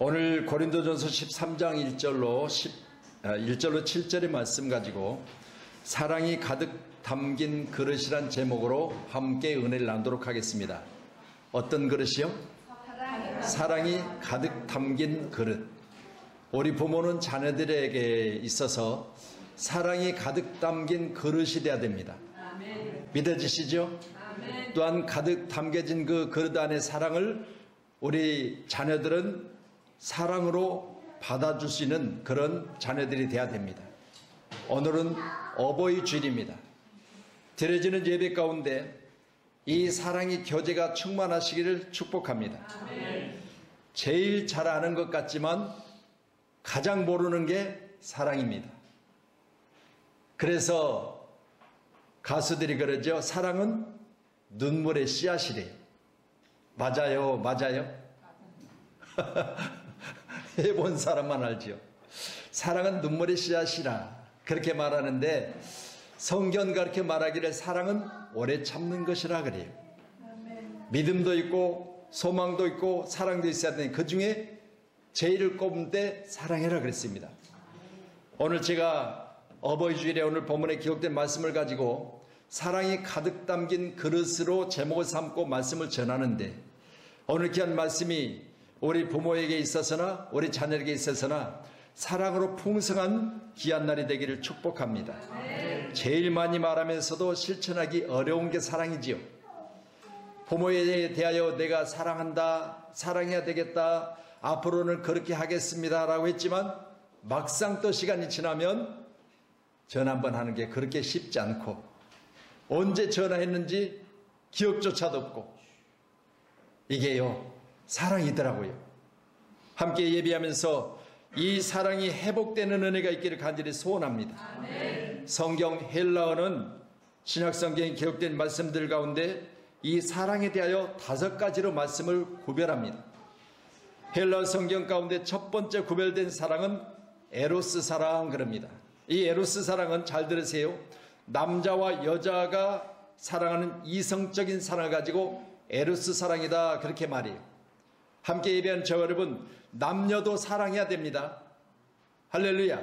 오늘 고린도전서 13장 1절로 7절의 말씀 가지고 사랑이 가득 담긴 그릇이란 제목으로 함께 은혜를 나누도록 하겠습니다. 어떤 그릇이요? 사랑이 가득 담긴 그릇. 우리 부모는 자녀들에게 있어서 사랑이 가득 담긴 그릇이 되어야 됩니다. 믿어지시죠? 또한 가득 담겨진 그 그릇 안에 사랑을 우리 자녀들은 사랑으로 받아줄 수 있는 그런 자녀들이 되어야 됩니다. 오늘은 어버이 주일입니다. 드려지는 예배 가운데 이 사랑의 교제가 충만하시기를 축복합니다. 제일 잘 아는 것 같지만 가장 모르는 게 사랑입니다. 그래서 가수들이 그러죠. 사랑은 눈물의 씨앗이래요. 맞아요, 맞아요. 해본 사람만 알지요. 사랑은 눈물의 씨앗이라 그렇게 말하는데 성경 그렇게 말하기를 사랑은 오래 참는 것이라 그래요. 믿음도 있고 소망도 있고 사랑도 있어야 되는 그 중에 제일을 꼽은 때 사랑해라 그랬습니다. 오늘 제가 어버이 주일에 오늘 본문에 기록된 말씀을 가지고 사랑이 가득 담긴 그릇으로 제목을 삼고 말씀을 전하는데 오늘 귀한 말씀이 우리 부모에게 있어서나 우리 자녀에게 있어서나 사랑으로 풍성한 귀한 날이 되기를 축복합니다. 제일 많이 말하면서도 실천하기 어려운 게 사랑이지요. 부모에 대하여 내가 사랑한다, 사랑해야 되겠다, 앞으로는 그렇게 하겠습니다 라고 했지만 막상 또 시간이 지나면 전화 한번 하는 게 그렇게 쉽지 않고 언제 전화했는지 기억조차도 없고 이게요 사랑이더라고요. 함께 예배하면서 이 사랑이 회복되는 은혜가 있기를 간절히 소원합니다. 성경 헬라어는 신약성경에 기록된 말씀들 가운데 이 사랑에 대하여 5가지로 말씀을 구별합니다. 헬라어 성경 가운데 첫 번째 구별된 사랑은 에로스 사랑 그럽니다. 이 에로스 사랑은 잘 들으세요. 남자와 여자가 사랑하는 이성적인 사랑을 가지고 에로스 사랑이다 그렇게 말해요. 함께 예배하는 저 여러분 남녀도 사랑해야 됩니다. 할렐루야.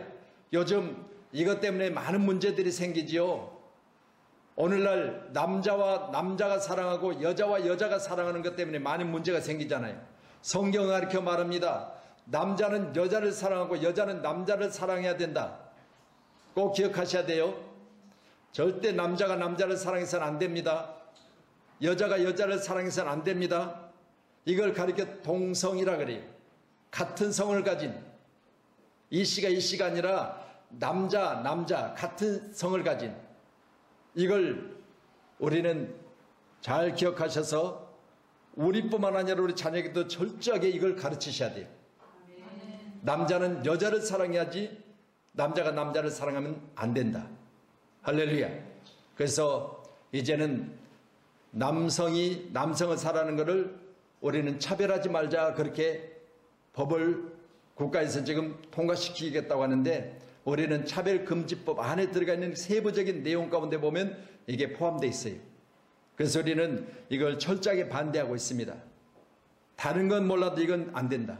요즘 이것 때문에 많은 문제들이 생기지요. 오늘날 남자와 남자가 사랑하고 여자와 여자가 사랑하는 것 때문에 많은 문제가 생기잖아요. 성경은 가르쳐 말합니다. 남자는 여자를 사랑하고 여자는 남자를 사랑해야 된다. 꼭 기억하셔야 돼요. 절대 남자가 남자를 사랑해서는 안 됩니다. 여자가 여자를 사랑해서는 안 됩니다. 이걸 가리켜 동성이라 그래요. 같은 성을 가진 이씨가 이씨가 아니라 남자 같은 성을 가진 이걸 우리는 잘 기억하셔서 우리뿐만 아니라 우리 자녀에게도 철저하게 이걸 가르치셔야 돼요. 남자는 여자를 사랑해야지 남자가 남자를 사랑하면 안 된다. 할렐루야. 그래서 이제는 남성이 남성을 사랑하는 것을 우리는 차별하지 말자 그렇게 법을 국가에서 지금 통과시키겠다고 하는데 우리는 차별금지법 안에 들어가 있는 세부적인 내용 가운데 보면 이게 포함되어 있어요. 그래서 우리는 이걸 철저하게 반대하고 있습니다. 다른 건 몰라도 이건 안 된다.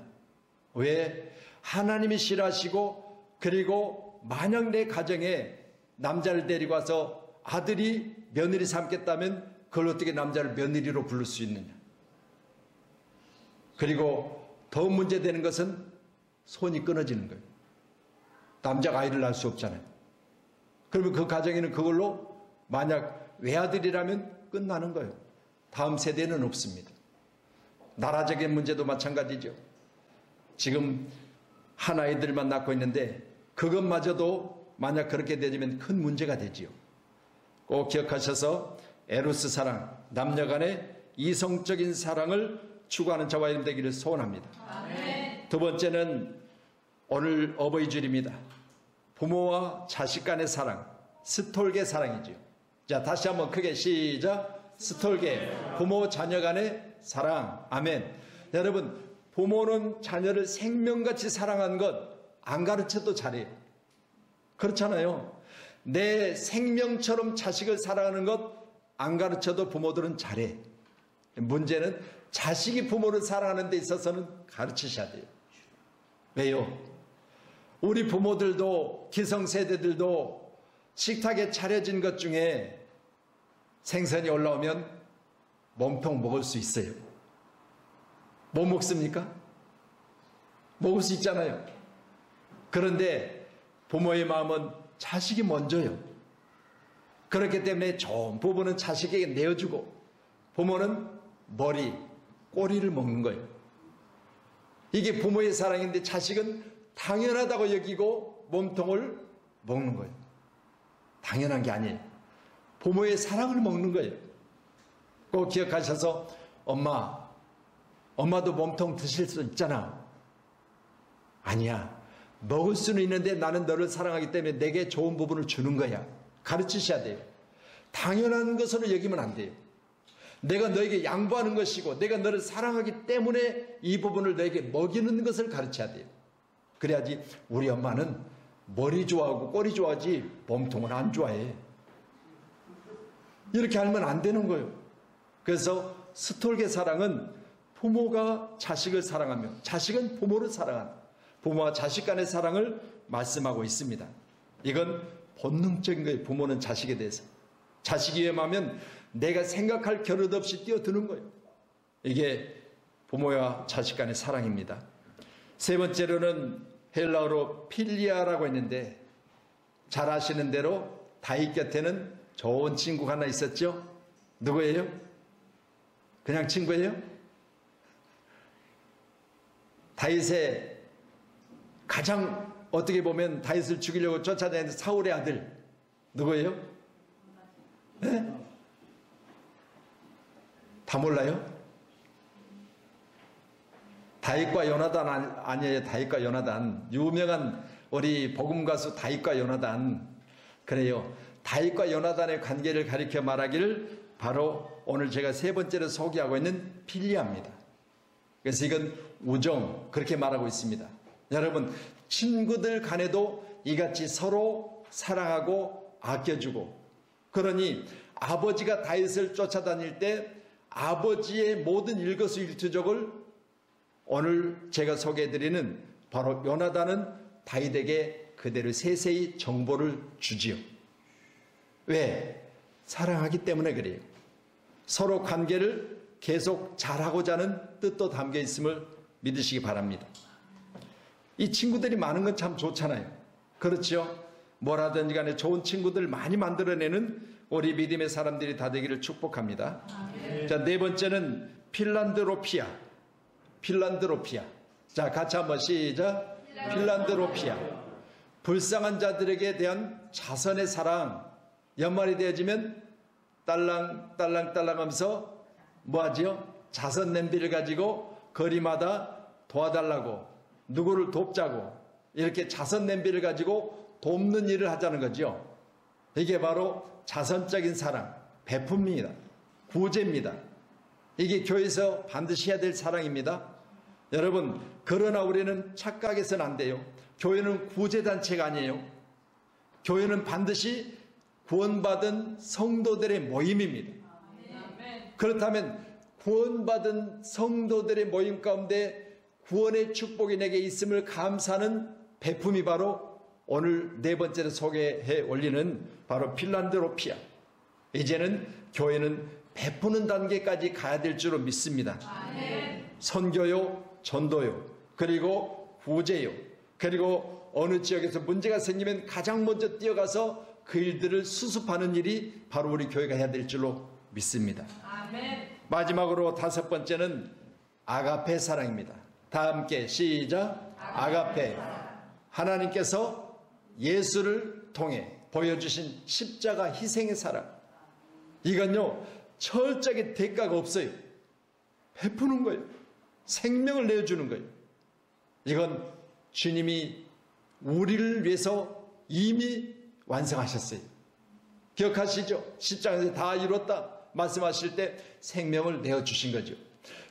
왜? 하나님이 싫어하시고 그리고 만약 내 가정에 남자를 데리고 와서 아들이 며느리 삼겠다면 그걸 어떻게 남자를 며느리로 부를 수 있느냐. 그리고 더 문제되는 것은 손이 끊어지는 거예요. 남자가 아이를 낳을 수 없잖아요. 그러면 그 가정에는 그걸로 만약 외아들이라면 끝나는 거예요. 다음 세대는 없습니다. 나라적인 문제도 마찬가지죠. 지금 한 아이들만 낳고 있는데 그것마저도 만약 그렇게 되면 큰 문제가 되지요. 꼭 기억하셔서 에로스 사랑, 남녀 간의 이성적인 사랑을 추구하는 저와 여러분 되기를 소원합니다. 아멘. 두 번째는 오늘 어버이 주일입니다. 부모와 자식 간의 사랑, 스톨게 사랑이죠. 자, 다시 한번 크게 시작. 스톨게, 부모 자녀 간의 사랑. 아멘. 여러분, 부모는 자녀를 생명같이 사랑한 것 안 가르쳐도 잘해요. 그렇잖아요. 내 생명처럼 자식을 사랑하는 것 안 가르쳐도 부모들은 잘해. 문제는 자식이 부모를 사랑하는 데 있어서는 가르치셔야 돼요. 왜요? 우리 부모들도 기성세대들도 식탁에 차려진 것 중에 생선이 올라오면 몸통 먹을 수 있어요. 못 먹습니까? 먹을 수 있잖아요. 그런데 부모의 마음은 자식이 먼저요. 그렇기 때문에 좋은 부부는 자식에게 내어주고 부모는 머리, 꼬리를 먹는 거예요. 이게 부모의 사랑인데 자식은 당연하다고 여기고 몸통을 먹는 거예요. 당연한 게 아니에요. 부모의 사랑을 먹는 거예요. 꼭 기억하셔서 엄마도 몸통 드실 수 있잖아. 아니야. 먹을 수는 있는데 나는 너를 사랑하기 때문에 내게 좋은 부분을 주는 거야. 가르치셔야 돼요. 당연한 것으로 여기면 안 돼요. 내가 너에게 양보하는 것이고 내가 너를 사랑하기 때문에 이 부분을 너에게 먹이는 것을 가르쳐야 돼요. 그래야지 우리 엄마는 머리 좋아하고 꼬리 좋아하지 몸통은 안 좋아해. 이렇게 하면 안 되는 거예요. 그래서 스톨게 사랑은 부모가 자식을 사랑하며 자식은 부모를 사랑한다. 부모와 자식 간의 사랑을 말씀하고 있습니다. 이건 본능적인 거예요. 부모는 자식에 대해서. 자식이 위험하면 내가 생각할 겨를도 없이 뛰어드는 거예요. 이게 부모와 자식 간의 사랑입니다. 세 번째로는 헬라어로 필리아라고 했는데 잘 아시는 대로 다윗 곁에는 좋은 친구가 하나 있었죠? 누구예요? 그냥 친구예요? 다윗의 가장 어떻게 보면 다윗을 죽이려고 쫓아다니는 사울의 아들 누구예요? 네? 다 몰라요? 다윗과 요나단 아니에요. 다윗과 요나단. 유명한 우리 복음 가수 다윗과 요나단. 그래요. 다윗과 요나단의 관계를 가리켜 말하기를 바로 오늘 제가 세 번째로 소개하고 있는 필리아입니다. 그래서 이건 우정 그렇게 말하고 있습니다. 여러분 친구들 간에도 이같이 서로 사랑하고 아껴주고 그러니 아버지가 다윗을 쫓아다닐 때 아버지의 모든 일거수일투족을 오늘 제가 소개해드리는 바로 요나단은 다윗에게 그대로 세세히 정보를 주지요. 왜? 사랑하기 때문에 그래요. 서로 관계를 계속 잘하고자 하는 뜻도 담겨 있음을 믿으시기 바랍니다. 이 친구들이 많은 건 참 좋잖아요. 그렇죠? 뭐라든지 간에 좋은 친구들 많이 만들어내는 우리 믿음의 사람들이 다 되기를 축복합니다. 자, 네 번째는 핀란드로피아. 핀란드로피아. 자, 같이 한번 시작. 핀란드로피아. 불쌍한 자들에게 대한 자선의 사랑. 연말이 되어지면 딸랑딸랑딸랑 하면서 뭐하지요? 자선 냄비를 가지고 거리마다 도와달라고 누구를 돕자고 이렇게 자선 냄비를 가지고 돕는 일을 하자는 거죠. 이게 바로 자선적인 사랑, 베품입니다. 구제입니다. 이게 교회에서 반드시 해야 될 사랑입니다. 여러분, 그러나 우리는 착각해서는 안 돼요. 교회는 구제단체가 아니에요. 교회는 반드시 구원받은 성도들의 모임입니다. 그렇다면 구원받은 성도들의 모임 가운데 구원의 축복이 내게 있음을 감사하는 베품이 바로 오늘 네 번째로 소개해 올리는 바로 핀란드로피아. 이제는 교회는 베푸는 단계까지 가야 될 줄로 믿습니다. 선교요, 전도요, 그리고 구제요, 그리고 어느 지역에서 문제가 생기면 가장 먼저 뛰어가서 그 일들을 수습하는 일이 바로 우리 교회가 해야 될 줄로 믿습니다. 마지막으로 다섯 번째는 아가페 사랑입니다. 다 함께 시작. 아가페. 하나님께서 예수를 통해 보여주신 십자가 희생의 사랑. 이건요 철저하게 대가가 없어요. 베푸는 거예요. 생명을 내어주는 거예요. 이건 주님이 우리를 위해서 이미 완성하셨어요. 기억하시죠? 십자가에서 다 이뤘다 말씀하실 때 생명을 내어주신 거죠.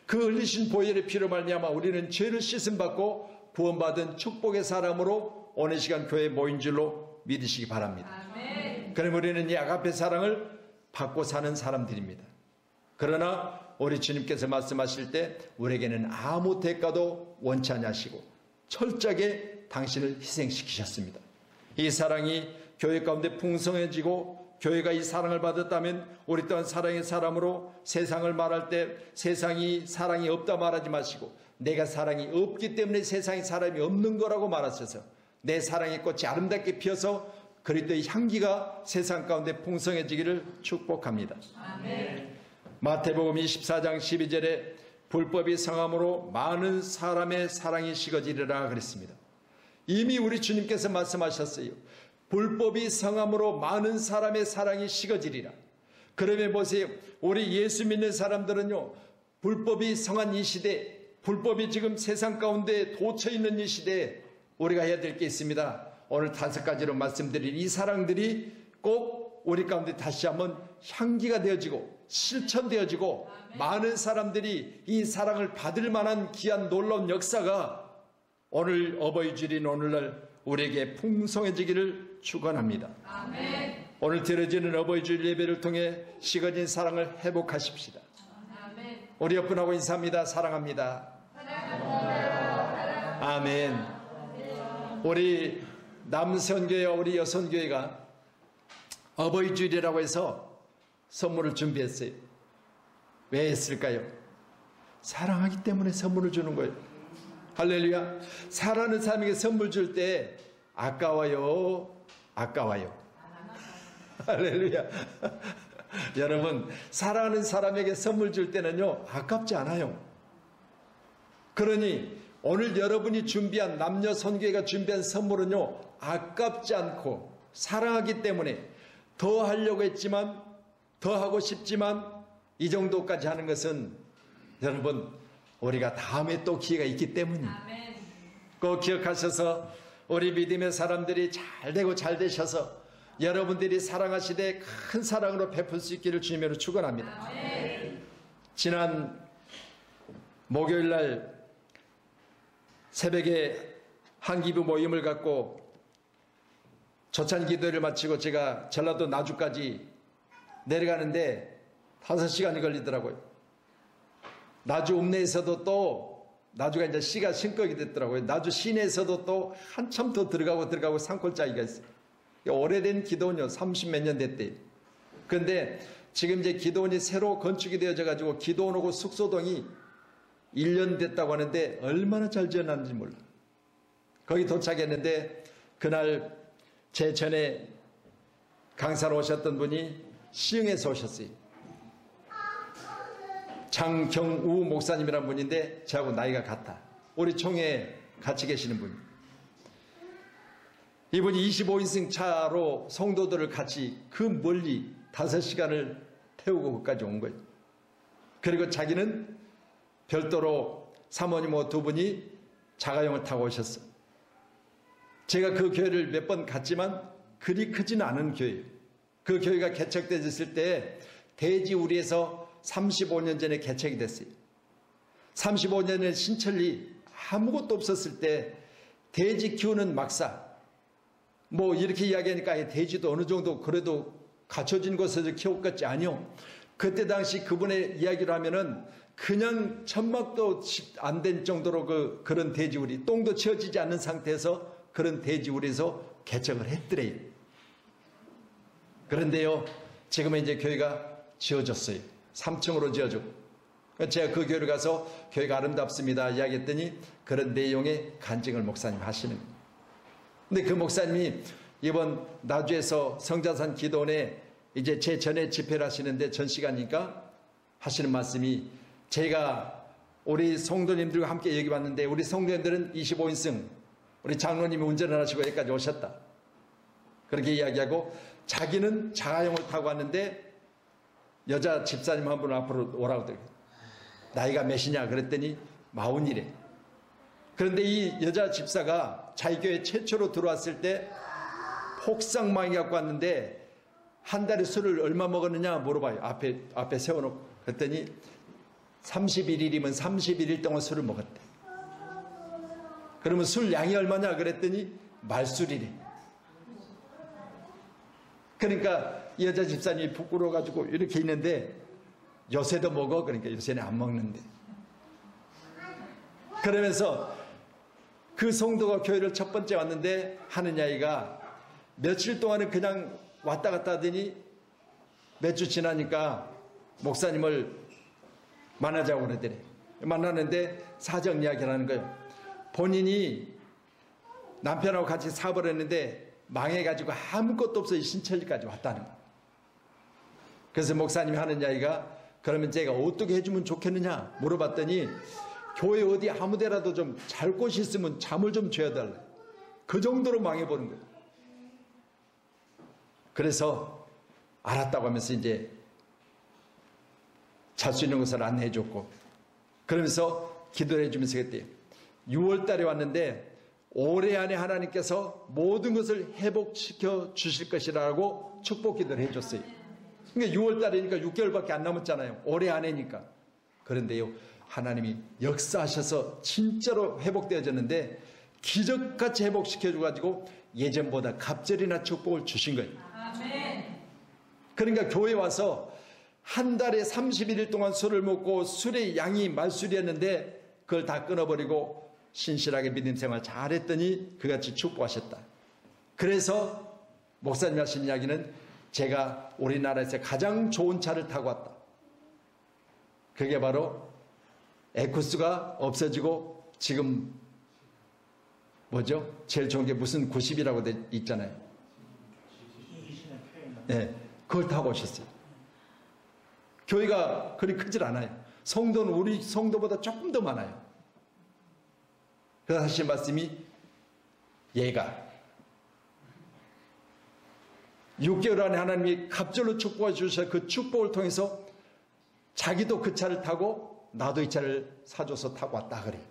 그 흘리신 보혈의 피로 말미암아 우리는 죄를 씻음받고 구원받은 축복의 사람으로 오늘 시간 교회에 모인 줄로 믿으시기 바랍니다. 그럼 우리는 이 아가페 사랑을 받고 사는 사람들입니다. 그러나 우리 주님께서 말씀하실 때 우리에게는 아무 대가도 원치 않으시고 철저하게 당신을 희생시키셨습니다. 이 사랑이 교회 가운데 풍성해지고 교회가 이 사랑을 받았다면 우리 또한 사랑의 사람으로 세상을 말할 때 세상이 사랑이 없다 말하지 마시고 내가 사랑이 없기 때문에 세상에 사람이 없는 거라고 말하셔서 내 사랑의 꽃이 아름답게 피어서 그리스도의 향기가 세상 가운데 풍성해지기를 축복합니다. 아멘. 마태복음 24장 12절에 불법이 성함으로 많은 사람의 사랑이 식어지리라 그랬습니다. 이미 우리 주님께서 말씀하셨어요. 불법이 성함으로 많은 사람의 사랑이 식어지리라. 그러면 보세요. 우리 예수 믿는 사람들은요, 불법이 성한 이 시대, 불법이 지금 세상 가운데 도처 있는 이 시대에 우리가 해야 될 게 있습니다. 오늘 5가지로 말씀드린 이 사랑들이 꼭 우리 가운데 다시 한번 향기가 되어지고 실천되어지고 많은 사람들이 이 사랑을 받을 만한 귀한 놀라운 역사가 오늘 어버이 주일인 오늘날 우리에게 풍성해지기를 축원합니다. 아멘. 오늘 드려지는 어버이 주일 예배를 통해 식어진 사랑을 회복하십시다. 아멘. 우리 옆분하고 인사합니다. 사랑합니다. 사랑합니다. 아멘. 우리 남선교회와 우리 여선교회가 어버이 주일이라고 해서 선물을 준비했어요. 왜 했을까요? 사랑하기 때문에 선물을 주는 거예요. 할렐루야. 사랑하는 사람에게 선물 줄 때 아까워요, 아까워요. 할렐루야. 여러분, 사랑하는 사람에게 선물 줄 때는요, 아깝지 않아요. 그러니 오늘 여러분이 준비한 남녀 선교회가 준비한 선물은요, 아깝지 않고 사랑하기 때문에 더 하려고 했지만, 더 하고 싶지만 이 정도까지 하는 것은 여러분, 우리가 다음에 또 기회가 있기 때문입니다. 꼭 기억하셔서 우리 믿음의 사람들이 잘 되고 잘 되셔서 여러분들이 사랑하시되 큰 사랑으로 베풀 수 있기를 주님으로 축원합니다. 지난 목요일 날 새벽에 한기부 모임을 갖고 조찬 기도를 마치고 제가 전라도 나주까지 내려가는데 5시간이 걸리더라고요. 나주 읍내에서도 또 나주가 이제 시가 신격이 됐더라고요. 나주 시내에서도 또 한참 더 들어가고 산골짜기가 있어요. 오래된 기도원이요. 30몇 년 됐대요. 그런데 지금 이제 기도원이 새로 건축이 되어져 가지고 기도원하고 숙소동이 1년 됐다고 하는데 얼마나 잘 지어놨는지 몰라. 거기 도착했는데 그날 제 전에 강사로 오셨던 분이 시흥에서 오셨어요. 장경우 목사님이라는 분인데 저하고 나이가 같아. 우리 총회에 같이 계시는 분. 이분이 25인승 차로 성도들을 같이 그 멀리 5시간을 태우고 거기까지 온 거예요. 그리고 자기는 별도로 사모님 두 분이 자가용을 타고 오셨어. 제가 그 교회를 몇 번 갔지만 그리 크지는 않은 교회예요. 그 교회가 개척되었을 때 대지우리에서 35년 전에 개척이 됐어요. 35년 전에 신천리 아무것도 없었을 때 돼지 키우는 막사 뭐 이렇게 이야기하니까 돼지도 어느 정도 그래도 갖춰진 곳에서 키웠겠지. 아니요. 그때 당시 그분의 이야기로 하면은 그냥 천막도 안 된 정도로 그런 돼지우리 똥도 치워지지 않는 상태에서 그런 돼지우리에서 개척을 했더래요. 그런데요 지금은 이제 교회가 지어졌어요. 3층으로 지어주고 제가 그 교회를 가서 교회가 아름답습니다 이야기했더니 그런 내용의 간증을 목사님 하시는 거예요. 근데 그 목사님이 이번 나주에서 성자산 기도원에 이제 제 전에 집회를 하시는데 전 시간이니까 하시는 말씀이 제가 우리 성도님들과 함께 여기 왔는데 우리 성도님들은 25인승 우리 장로님이 운전을 하시고 여기까지 오셨다. 그렇게 이야기하고 자기는 자가용을 타고 왔는데 여자 집사님 한 분 앞으로 오라고 그래요. 나이가 몇이냐 그랬더니 40이래. 그런데 이 여자 집사가 자기 교회 최초로 들어왔을 때 폭삭 많이 갖고 왔는데 한 달에 술을 얼마 먹었느냐 물어봐요. 앞에 세워놓고. 그랬더니 31일이면 31일 동안 술을 먹었대. 그러면 술 양이 얼마냐 그랬더니 말술이래. 그러니까 이 여자 집사님이 부끄러워가지고 이렇게 있는데 요새도 먹어. 그러니까 요새는 안 먹는데. 그러면서 그 성도가 교회를 첫 번째 왔는데 하는 이야기가 며칠 동안은 그냥 왔다 갔다 하더니 몇 주 지나니까 목사님을 만나자고 그러더래. 만나는데 사정 이야기를 하는 거예요. 본인이 남편하고 같이 사업을 했는데 망해가지고 아무것도 없어 신천지까지 왔다는 거예요. 그래서 목사님이 하는 이야기가 그러면 제가 어떻게 해주면 좋겠느냐 물어봤더니 교회 어디 아무데라도 좀 잘 곳이 있으면 잠을 좀 죄어달래. 그 정도로 망해버린 거예요. 그래서 알았다고 하면서 이제 잘 수 있는 곳을 안내해 줬고 그러면서 기도를 해주면서 그랬대요. 6월 달에 왔는데 올해 안에 하나님께서 모든 것을 회복시켜 주실 것이라고 축복 기도를 해줬어요. 그러니까 6월 달이니까 6개월밖에 안 남았잖아요. 올해 안에니까. 그런데요, 하나님이 역사하셔서 진짜로 회복되어졌는데 기적같이 회복시켜줘가지고 예전보다 갑절이나 축복을 주신 거예요. 그러니까 교회 와서 한 달에 31일 동안 술을 먹고 술의 양이 말술이었는데 그걸 다 끊어버리고 신실하게 믿음 생활 잘했더니 그같이 축복하셨다. 그래서 목사님 하신 이야기는 제가 우리나라에서 가장 좋은 차를 타고 왔다. 그게 바로 에쿠스가 없어지고 지금 뭐죠? 제일 좋은 게 무슨 90이라고 있잖아요. 네, 그걸 타고 오셨어요. 교회가 그리 크질 않아요. 성도는 우리 성도보다 조금 더 많아요. 그래서 하신 말씀이 얘가 6개월 안에 하나님이 갑절로 축복해 주셔서 그 축복을 통해서 자기도 그 차를 타고 나도 이 차를 사줘서 타고 왔다 그래요.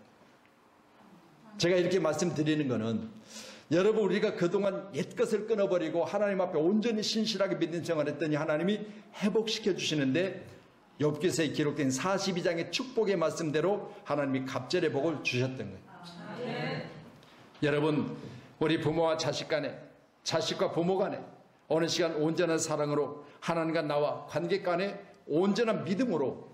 제가 이렇게 말씀드리는 거는 여러분 우리가 그동안 옛것을 끊어버리고 하나님 앞에 온전히 신실하게 믿는 생활을 했더니 하나님이 회복시켜 주시는데 욥기서에 기록된 42장의 축복의 말씀대로 하나님이 갑절의 복을 주셨던 거예요. 여러분 우리 부모와 자식 간에 자식과 부모 간에 어느 시간 온전한 사랑으로 하나님과 나와 관계 간에 온전한 믿음으로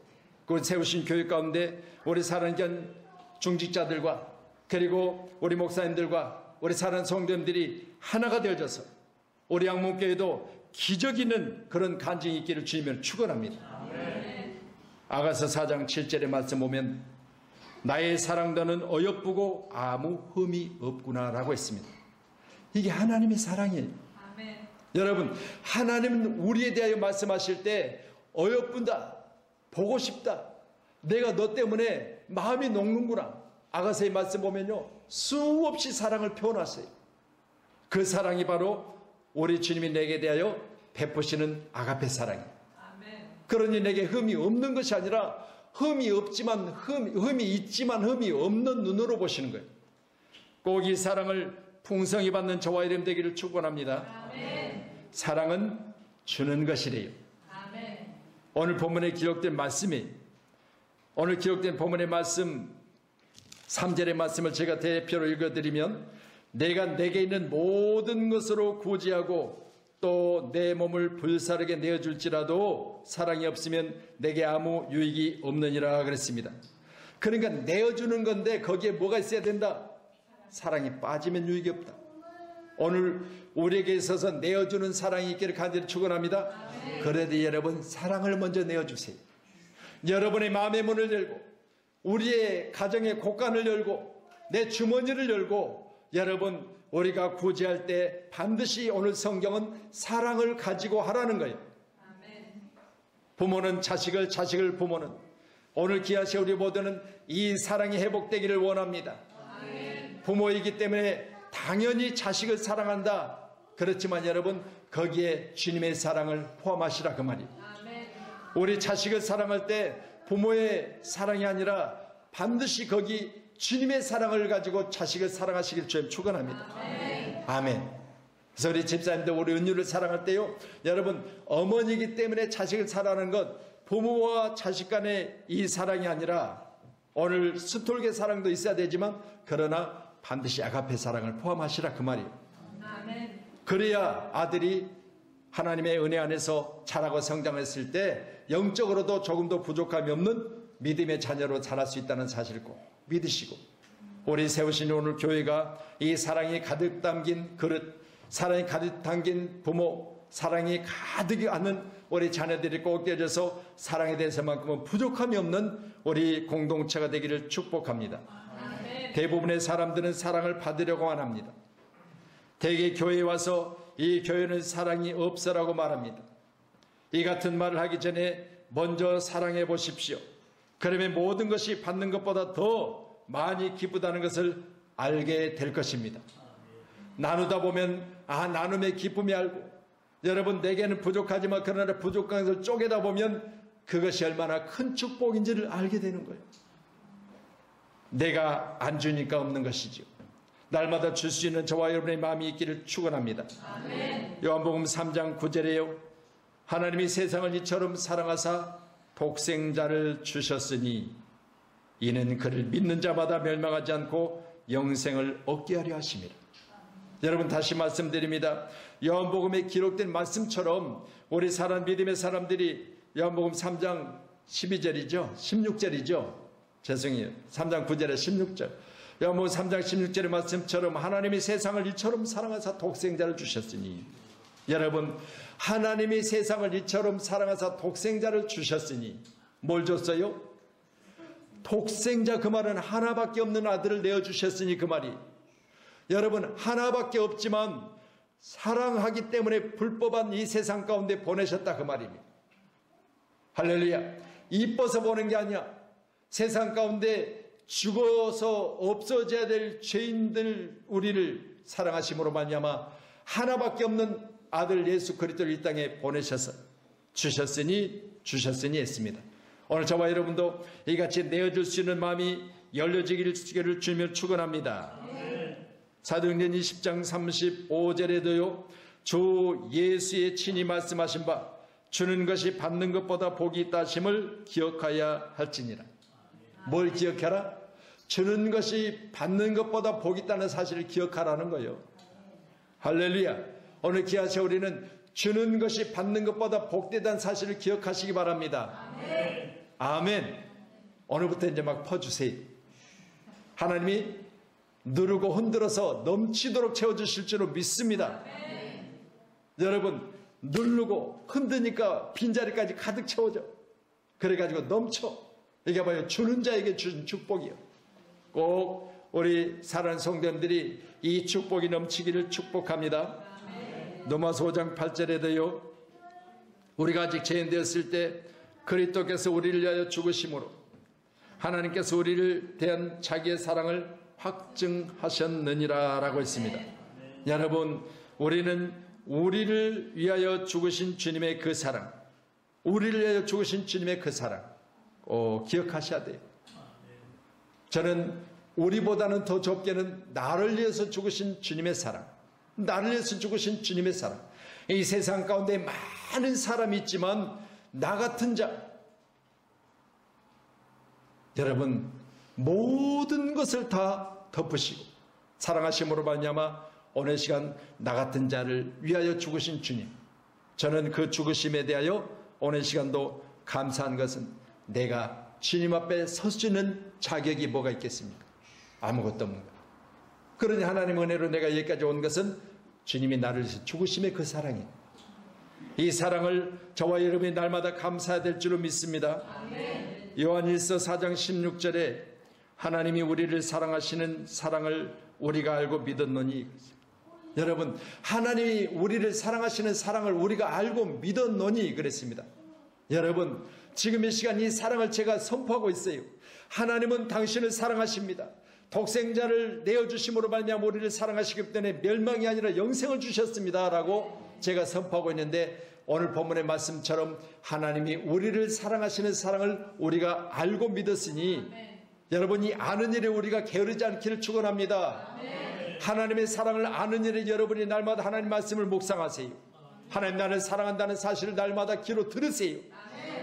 그 세우신 교육 가운데 우리 사랑견 중직자들과 그리고 우리 목사님들과 우리 사랑하는 성도님들이 하나가 되어져서 우리 양문교회도 기적 있는 그런 간증이 있기를 주님을 축원합니다. 아가서 4장 7절의 말씀 보면 나의 사랑도는 어여쁘고 아무 흠이 없구나라고 했습니다. 이게 하나님의 사랑이에요. 아멘. 여러분 하나님은 우리에 대하여 말씀하실 때 어여쁜다, 보고 싶다, 내가 너 때문에 마음이 녹는구나. 아가서의 말씀 보면요 수없이 사랑을 표현하세요. 그 사랑이 바로 우리 주님이 내게 대하여 베푸시는 아가페 사랑이에요. 아멘. 그러니 내게 흠이 없는 것이 아니라 흠이 없지만 흠이 있지만 흠이 없는 눈으로 보시는 거예요. 꼭 이 사랑을 풍성히 받는 저와 여러분 되기를 축원합니다. 아멘. 사랑은 주는 것이래요. 아멘. 오늘 본문에 기록된 말씀이 오늘 기록된 본문의 말씀 3절의 말씀을 제가 대표로 읽어드리면 내가 내게 있는 모든 것으로 구제하고 또 내 몸을 불사르게 내어줄지라도 사랑이 없으면 내게 아무 유익이 없느니라 그랬습니다. 그러니까 내어주는 건데 거기에 뭐가 있어야 된다? 사랑이 빠지면 유익이 없다. 오늘 우리에게 있어서 내어주는 사랑이 있기를 간절히 축원합니다. 그래도 여러분 사랑을 먼저 내어주세요. 여러분의 마음의 문을 열고 우리의 가정의 곳간을 열고 내 주머니를 열고 여러분 우리가 구제할 때 반드시 오늘 성경은 사랑을 가지고 하라는 거예요. 부모는 자식을, 자식을 부모는 오늘 귀하신 우리 모두는 이 사랑이 회복되기를 원합니다. 부모이기 때문에 당연히 자식을 사랑한다. 그렇지만 여러분 거기에 주님의 사랑을 포함하시라 그 말이에요. 우리 자식을 사랑할 때 부모의 사랑이 아니라 반드시 거기 주님의 사랑을 가지고 자식을 사랑하시길 주님 축원합니다. 아멘. 그래서 우리 집사님들 우리 은유를 사랑할 때요 여러분 어머니이기 때문에 자식을 사랑하는 것 부모와 자식 간의 이 사랑이 아니라 오늘 스톨게 사랑도 있어야 되지만 그러나 반드시 아가페 사랑을 포함하시라 그 말이에요. 아멘. 그래야 아들이 하나님의 은혜 안에서 자라고 성장했을 때 영적으로도 조금도 부족함이 없는 믿음의 자녀로 자랄 수 있다는 사실을 꼭 믿으시고 우리 세우신 오늘 교회가 이 사랑이 가득 담긴 그릇, 사랑이 가득 담긴 부모, 사랑이 가득 않는 우리 자녀들이 꼭 껴져서 사랑에 대해서만큼은 부족함이 없는 우리 공동체가 되기를 축복합니다. 대부분의 사람들은 사랑을 받으려고만 합니다. 대개 교회에 와서 이 교회는 사랑이 없어라고 말합니다. 이 같은 말을 하기 전에 먼저 사랑해 보십시오. 그러면 모든 것이 받는 것보다 더 많이 기쁘다는 것을 알게 될 것입니다. 나누다 보면 나눔의 기쁨이 알고, 여러분 내게는 부족하지만 그러나 부족한 것을 쪼개다 보면 그것이 얼마나 큰 축복인지를 알게 되는 거예요. 내가 안 주니까 없는 것이죠. 날마다 줄 수 있는 저와 여러분의 마음이 있기를 축원합니다. 요한복음 3장 9절에요. 하나님이 세상을 이처럼 사랑하사 독생자를 주셨으니 이는 그를 믿는 자마다 멸망하지 않고 영생을 얻게 하려 하심이라. 여러분 다시 말씀드립니다. 요한복음에 기록된 말씀처럼 우리 믿음의 사람들이 요한복음 3장 12절이죠. 16절이죠. 죄송해요. 3장 9절에 16절. 요한복음 3장 16절의 말씀처럼 하나님이 세상을 이처럼 사랑하사 독생자를 주셨으니, 여러분 하나님이 세상을 이처럼 사랑하사 독생자를 주셨으니 뭘 줬어요? 독생자, 그 말은 하나밖에 없는 아들을 내어주셨으니 그 말이, 여러분 하나밖에 없지만 사랑하기 때문에 불법한 이 세상 가운데 보내셨다 그 말입니다. 할렐루야. 이뻐서 보는 게 아니야. 세상 가운데 죽어서 없어져야 될 죄인들 우리를 사랑하심으로 말미암아 하나밖에 없는 아들 예수 그리스도를 이 땅에 보내셔서 주셨으니 했습니다. 오늘 저와 여러분도 이같이 내어줄 수 있는 마음이 열려지기를 주며 축원합니다. 사도행전 20장 35절에도요. 주 예수의 친히 말씀하신 바 주는 것이 받는 것보다 복이 있다 하심을 기억하여야 할지니라. 뭘 기억하라? 주는 것이 받는 것보다 복이 있다는 사실을 기억하라는 거예요. 할렐루야. 오늘 기아세 우리는 주는 것이 받는 것보다 복되다는 사실을 기억하시기 바랍니다. 아멘. 오늘부터 이제 막 퍼주세요. 하나님이 누르고 흔들어서 넘치도록 채워주실 줄로 믿습니다. 여러분 누르고 흔드니까 빈자리까지 가득 채워져. 그래가지고 넘쳐. 이게 봐요. 주는 자에게 주신 축복이요. 꼭 우리 사랑하는 성도님들이 이 축복이 넘치기를 축복합니다. 로마서 5장 8절에도요. 우리가 아직 죄인 되었을 때 그리스도께서 우리를 위하여 죽으심으로 하나님께서 우리를 대한 자기의 사랑을 확증하셨느니라 라고 했습니다. 여러분 우리는 우리를 위하여 죽으신 주님의 그 사랑, 우리를 위하여 죽으신 주님의 그 사랑 기억하셔야 돼요. 저는 우리보다는 더 좁게는 나를 위해서 죽으신 주님의 사랑, 나를 위해서 죽으신 주님의 사랑. 이 세상 가운데 많은 사람이 있지만 나 같은 자, 여러분 모든 것을 다 덮으시고 사랑하심으로 말미암아 오늘 시간 나 같은 자를 위하여 죽으신 주님, 저는 그 죽으심에 대하여 오늘 시간도 감사한 것은 내가 주님 앞에 설 수 있는 자격이 뭐가 있겠습니까? 아무것도 없는 거예요. 그러니 하나님 은혜로 내가 여기까지 온 것은 주님이 나를 위해서 죽으심의 그 사랑이에요. 이 사랑을 저와 여러분이 날마다 감사해야 될 줄로 믿습니다. 요한일서 4장 16절에 하나님이 우리를 사랑하시는 사랑을 우리가 알고 믿었노니, 여러분 하나님이 우리를 사랑하시는 사랑을 우리가 알고 믿었노니 그랬습니다. 여러분 지금 이 시간 이 사랑을 제가 선포하고 있어요. 하나님은 당신을 사랑하십니다. 독생자를 내어주심으로 말미암아 우리를 사랑하시기 때문에 멸망이 아니라 영생을 주셨습니다 라고 제가 선포하고 있는데, 오늘 본문의 말씀처럼 하나님이 우리를 사랑하시는 사랑을 우리가 알고 믿었으니 여러분이 아는 일에 우리가 게으르지 않기를 축원합니다. 하나님의 사랑을 아는 일에 여러분이 날마다 하나님 말씀을 묵상하세요. 하나님 나를 사랑한다는 사실을 날마다 귀로 들으세요.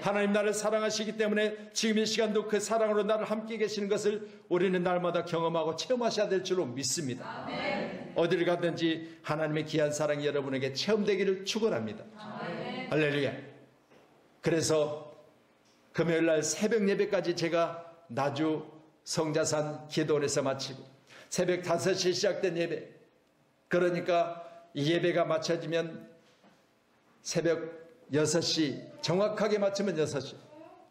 하나님 나를 사랑하시기 때문에 지금 이 시간도 그 사랑으로 나를 함께 계시는 것을 우리는 날마다 경험하고 체험하셔야 될 줄로 믿습니다. 어디를 가든지 하나님의 귀한 사랑이 여러분에게 체험되기를 축원합니다. 할렐루야. 그래서 금요일날 새벽 예배까지 제가 나주 성자산 기도원에서 마치고 새벽 5시에 시작된 예배, 그러니까 이 예배가 마쳐지면 새벽 6시, 정확하게 맞추면 6시.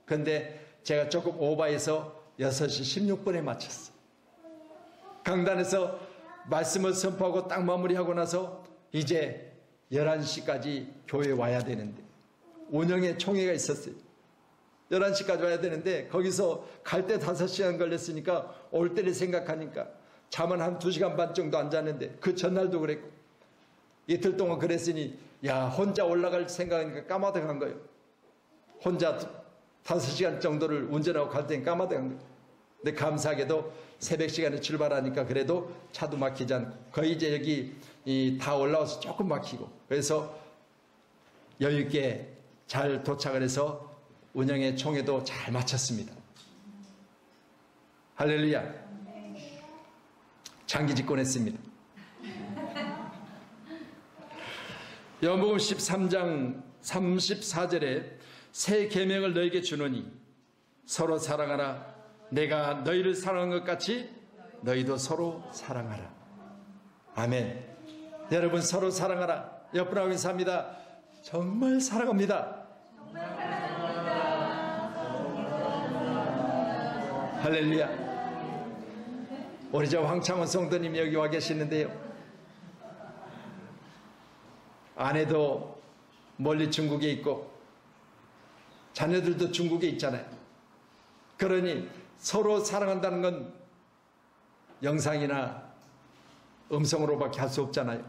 근데 제가 조금 오버해서 6시 16분에 마쳤어요. 강단에서 말씀을 선포하고 딱 마무리하고 나서 이제 11시까지 교회에 와야 되는데, 운영에 총회가 있었어요. 11시까지 와야 되는데 거기서 갈 때 5시간 걸렸으니까 올 때를 생각하니까 잠은 한 2시간 반 정도 안 잤는데, 그 전날도 그랬고 이틀 동안 그랬으니 야, 혼자 올라갈 생각하니까 까마득한 거예요. 혼자 5시간 정도를 운전하고 갈 때는 까마득한 거예요. 근데 감사하게도 새벽 시간에 출발하니까 그래도 차도 막히지 않고, 거의 이제 여기 다 올라와서 조금 막히고, 그래서 여유 있게 잘 도착을 해서 운영의 총회도 잘 마쳤습니다. 할렐루야. 장기 집권했습니다. 요한복음 13장 34절에 새 계명을 너에게 주노니 서로 사랑하라. 내가 너희를 사랑한 것 같이 너희도 서로 사랑하라. 아멘. 여러분, 서로 사랑하라. 옆분하고 인사합니다. 정말 사랑합니다. 할렐루야. 우리 저 황창원 성도님 여기 와 계시는데요, 아내도 멀리 중국에 있고 자녀들도 중국에 있잖아요. 그러니 서로 사랑한다는 건 영상이나 음성으로밖에 할 수 없잖아요.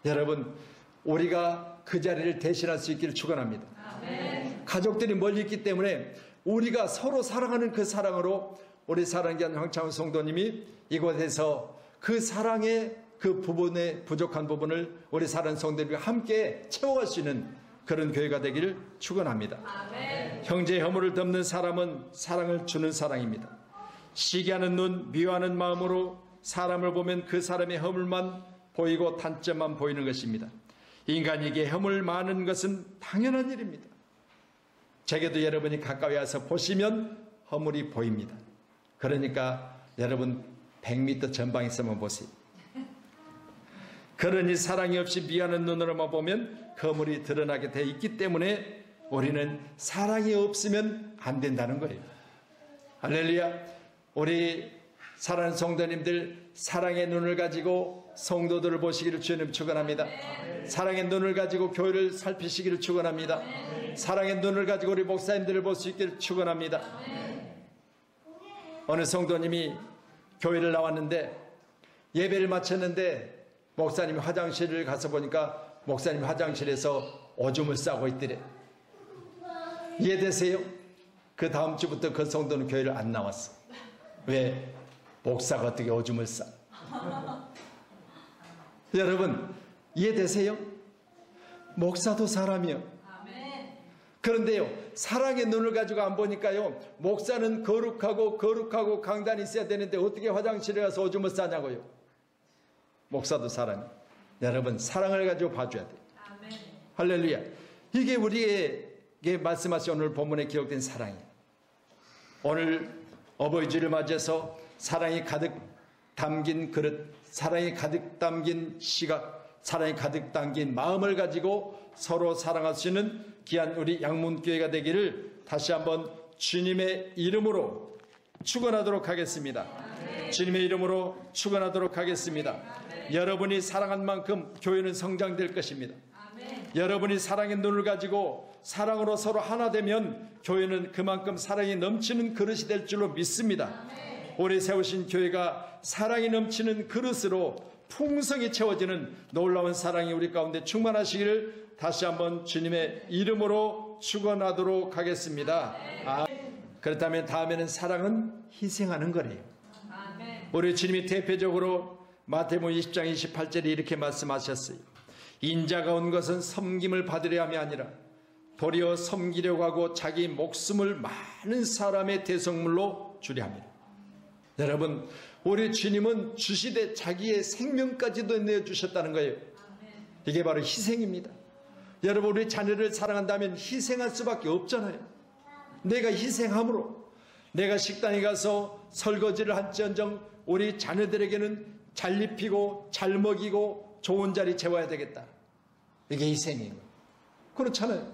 여러분, 우리가 그 자리를 대신할 수 있기를 축원합니다. 아멘. 가족들이 멀리 있기 때문에 우리가 서로 사랑하는 그 사랑으로 우리 사랑기한 황창훈 성도님이 이곳에서 그 사랑의 그 부분의 부족한 부분을 우리 사랑하는 성도들과 함께 채워갈 수 있는 그런 교회가 되기를 축원합니다. 아멘. 형제의 허물을 덮는 사람은 사랑을 주는 사랑입니다. 시기하는 눈, 미워하는 마음으로 사람을 보면 그 사람의 허물만 보이고 단점만 보이는 것입니다. 인간에게 허물 많은 것은 당연한 일입니다. 제게도 여러분이 가까이 와서 보시면 허물이 보입니다. 그러니까 여러분 100m 전방에서만 보세요. 그러니 사랑이 없이 미워하는 눈으로만 보면 허물이 드러나게 돼 있기 때문에 우리는 사랑이 없으면 안 된다는 거예요. 할렐루야. 우리 사랑하는 성도님들, 사랑의 눈을 가지고 성도들을 보시기를 주님 축원합니다. 사랑의 눈을 가지고 교회를 살피시기를 축원합니다. 사랑의 눈을 가지고 우리 목사님들을 볼 수 있기를 축원합니다. 어느 성도님이 교회를 나왔는데 예배를 마쳤는데 목사님이 화장실을 가서 보니까 목사님 화장실에서 오줌을 싸고 있더래. 이해되세요? 그 다음 주부터 그 성도는 교회를 안 나왔어. 왜? 목사가 어떻게 오줌을 싸? 여러분, 이해되세요? 목사도 사람이요. 그런데요, 사랑의 눈을 가지고 안 보니까요, 목사는 거룩하고 강단이 있어야 되는데 어떻게 화장실에 가서 오줌을 싸냐고요. 목사도 사람이. 여러분, 사랑을 가지고 봐줘야 돼요. 할렐루야. 이게 우리에게 말씀하신 오늘 본문에 기록된 사랑이에요. 오늘 어버이 주를 맞이해서 사랑이 가득 담긴 그릇, 사랑이 가득 담긴 시각, 사랑이 가득 담긴 마음을 가지고 서로 사랑할 수 있는 귀한 우리 양문교회가 되기를 다시 한번 주님의 이름으로 축원하도록 하겠습니다. 주님의 이름으로 축원하도록 하겠습니다. 여러분이 사랑한 만큼 교회는 성장될 것입니다. 여러분이 사랑의 눈을 가지고 사랑으로 서로 하나 되면 교회는 그만큼 사랑이 넘치는 그릇이 될 줄로 믿습니다. 오래 세우신 교회가 사랑이 넘치는 그릇으로 풍성히 채워지는 놀라운 사랑이 우리 가운데 충만하시기를 다시 한번 주님의 이름으로 축원하도록 하겠습니다. 그렇다면 다음에는 사랑은 희생하는 거래요. 우리 주님이 대표적으로 마태복음 20장 28절에 이렇게 말씀하셨어요. 인자가 온 것은 섬김을 받으려 함이 아니라 도리어 섬기려고 하고 자기 목숨을 많은 사람의 대성물로 주려 합니다. 여러분, 우리 주님은 주시되 자기의 생명까지도 내어주셨다는 거예요. 이게 바로 희생입니다. 여러분, 우리 자녀를 사랑한다면 희생할 수밖에 없잖아요. 내가 희생함으로, 내가 식당에 가서 설거지를 할지언정 우리 자녀들에게는 잘 입히고 잘 먹이고 좋은 자리 채워야 되겠다. 이게 희생이에요. 그렇잖아요.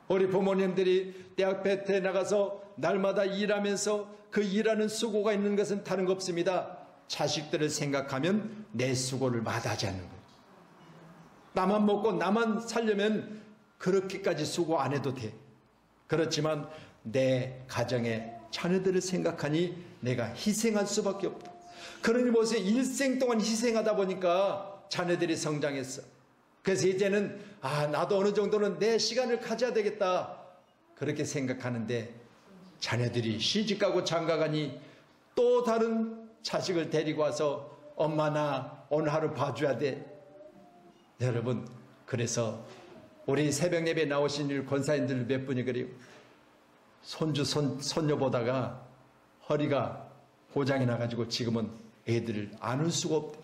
우리 부모님들이 대학 배트에 나가서 날마다 일하면서 그 일하는 수고가 있는 것은 다른 거 없습니다. 자식들을 생각하면 내 수고를 마다하지 않는 거예요. 나만 먹고 나만 살려면 그렇게까지 수고 안 해도 돼. 그렇지만 내 가정에 자녀들을 생각하니 내가 희생할 수밖에 없다. 그러니 보세요. 일생 동안 희생하다 보니까 자녀들이 성장했어. 그래서 이제는 나도 어느 정도는 내 시간을 가져야 되겠다. 그렇게 생각하는데 자녀들이 시집가고 장가가니 또 다른 자식을 데리고 와서 엄마 나 오늘 하루 봐줘야 돼. 여러분, 그래서 우리 새벽 예배 나오신 일 권사님들 몇 분이 그래요. 손녀 보다가 허리가 고장이 나가지고 지금은 애들을 안을 수가 없대.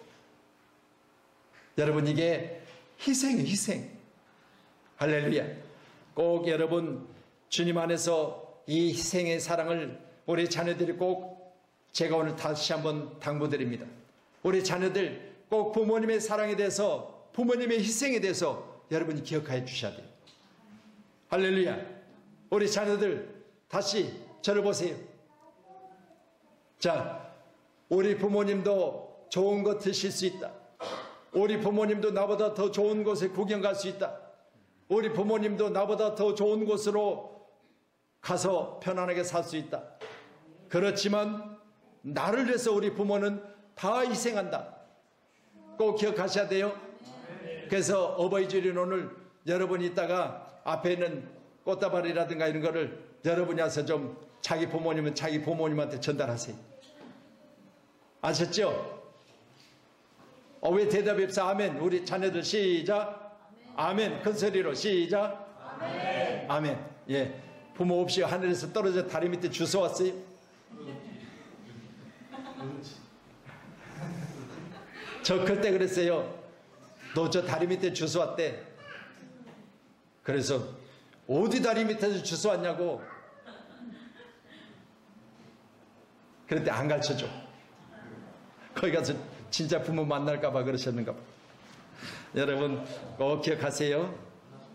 여러분, 이게 희생이에요, 희생. 할렐루야. 꼭 여러분 주님 안에서 이 희생의 사랑을 우리 자녀들이 꼭, 제가 오늘 다시 한번 당부드립니다. 우리 자녀들 꼭 부모님의 사랑에 대해서, 부모님의 희생에 대해서 여러분이 기억하여 주셔야 돼요. 할렐루야. 우리 자녀들 다시 저를 보세요. 자, 우리 부모님도 좋은 거 드실 수 있다. 우리 부모님도 나보다 더 좋은 곳에 구경 갈 수 있다. 우리 부모님도 나보다 더 좋은 곳으로 가서 편안하게 살 수 있다. 그렇지만 나를 위해서 우리 부모는 다 희생한다. 꼭 기억하셔야 돼요. 그래서 어버이 주일은 오늘 여러분이 있다가 앞에 있는 꽃다발이라든가 이런 거를 여러분이 와서 좀 자기 부모님은 자기 부모님한테 전달하세요. 아셨죠? 왜 대답이 없어? 아멘. 우리 자녀들 시작. 아멘. 큰 소리로 시작. 아멘. 아멘. 예. 부모 없이 하늘에서 떨어져 다리 밑에 주워 왔어요? 저 클 때 그랬어요. 너 저 다리 밑에 주워 왔대. 그래서 어디 다리 밑에서 주워 왔냐고. 그런데 안 가르쳐줘. 거기 가서 진짜 부모 만날까봐 그러셨는가 봐. 여러분 꼭 기억하세요.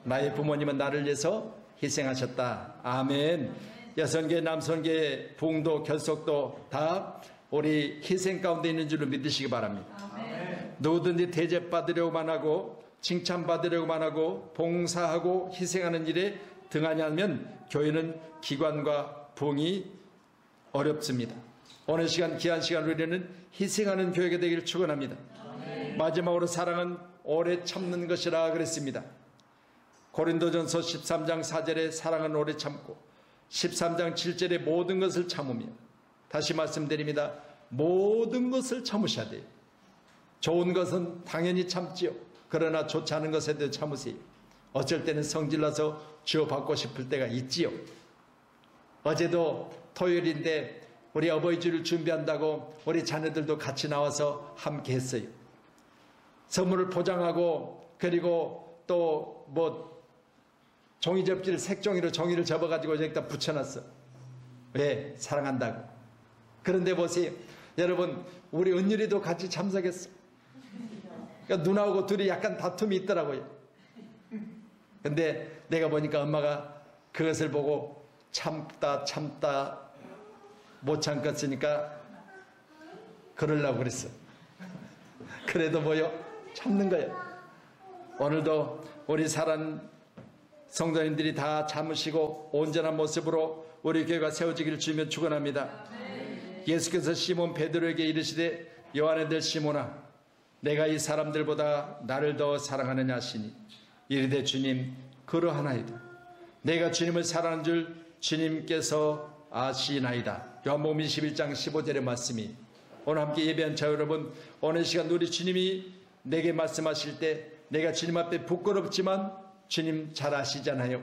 나의 부모님은 나를 위해서 희생하셨다. 아멘. 여성계, 남성계, 부흥도, 결속도 다 우리 희생 가운데 있는 줄로 믿으시기 바랍니다. 아멘. 누구든지 대접받으려고만 하고 칭찬받으려고만 하고 봉사하고 희생하는 일에 등하지 않으면 교회는 기관과 부흥이 어렵습니다. 오늘 시간, 귀한 시간을 우리는 희생하는 교회가 되기를 축원합니다. 마지막으로 사랑은 오래 참는 것이라 그랬습니다. 고린도전서 13장 4절에 사랑은 오래 참고 13장 7절에 모든 것을 참으며, 다시 말씀드립니다. 모든 것을 참으셔야 돼요. 좋은 것은 당연히 참지요. 그러나 좋지 않은 것에도 참으세요. 어쩔 때는 성질나서 주워받고 싶을 때가 있지요. 어제도 토요일인데 우리 어버이 주를 준비한다고 우리 자녀들도 같이 나와서 함께 했어요. 선물을 포장하고, 그리고 또 종이 접지를 색종이로 종이를 접어가지고 여기다 붙여놨어. 왜? 사랑한다고. 그런데 보세요. 여러분, 우리 은율이도 같이 참석했어. 그러니까 누나하고 둘이 약간 다툼이 있더라고요. 근데 내가 보니까 엄마가 그것을 보고 참다 못 참겠으니까 그러려고 그랬어. 그래도 뭐요? 참는 거예요. 오늘도 우리 사랑 성도님들이 다 참으시고 온전한 모습으로 우리 교회가 세워지기를 주며 축원합니다. 예수께서 시몬 베드로에게 이르시되 요한의 들 시몬아, 내가 이 사람들보다 나를 더 사랑하느냐 하시니 이르되 주님 그러하나이다. 내가 주님을 사랑하는 줄 주님께서 아시나이다. 요한복음 21장 15절의 말씀이, 오늘 함께 예배한 자 여러분, 오늘 시간 우리 주님이 내게 말씀하실 때 내가 주님 앞에 부끄럽지만 주님 잘 아시잖아요.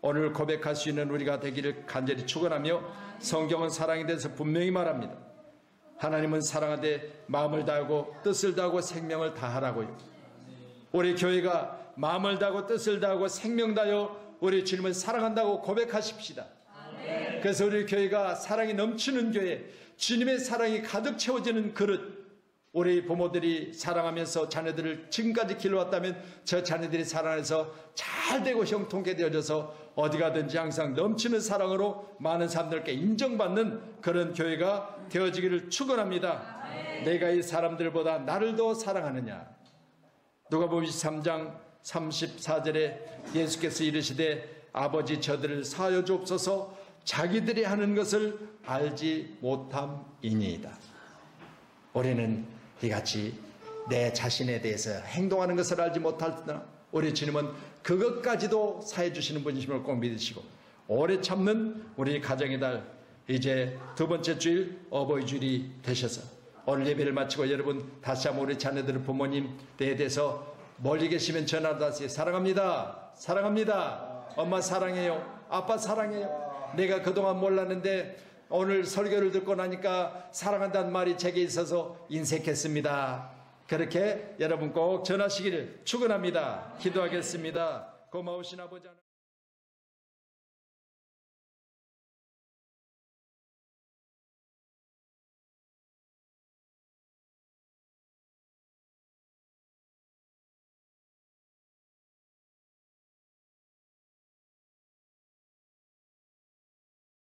오늘 고백할 수 있는 우리가 되기를 간절히 축원하며, 성경은 사랑에 대해서 분명히 말합니다. 하나님은 사랑하되 마음을 다하고 뜻을 다하고 생명을 다하라고요. 우리 교회가 마음을 다하고 뜻을 다하고 생명 다하여 우리 주님을 사랑한다고 고백하십시다. 그래서 우리 교회가 사랑이 넘치는 교회, 주님의 사랑이 가득 채워지는 그릇, 우리 부모들이 사랑하면서 자녀들을 지금까지 길러왔다면 저 자녀들이 사랑해서 잘 되고 형통케 되어져서 어디 가든지 항상 넘치는 사랑으로 많은 사람들께 인정받는 그런 교회가 되어지기를 축원합니다. 내가 이 사람들보다 나를 더 사랑하느냐. 누가복음 23장 34절에 예수께서 이르시되 아버지 저들을 사하여 주옵소서 자기들이 하는 것을 알지 못함이니이다. 우리는 이같이 내 자신에 대해서 행동하는 것을 알지 못하나 우리 주님은 그것까지도 사해 주시는 분이심을 꼭 믿으시고 오래 참는 우리 가정의 달 이제 두 번째 주일 어버이 주일이 되셔서 오늘 예배를 마치고 여러분 다시 한번 우리 자녀들 부모님에 대해서 멀리 계시면 전화로 다시 사랑합니다. 사랑합니다. 엄마 사랑해요. 아빠 사랑해요. 내가 그동안 몰랐는데 오늘 설교를 듣고 나니까 사랑한다는 말이 제게 있어서 인색했습니다. 그렇게 여러분 꼭 전하시기를 축원합니다. 기도하겠습니다. 고마우신 아버지 하나님.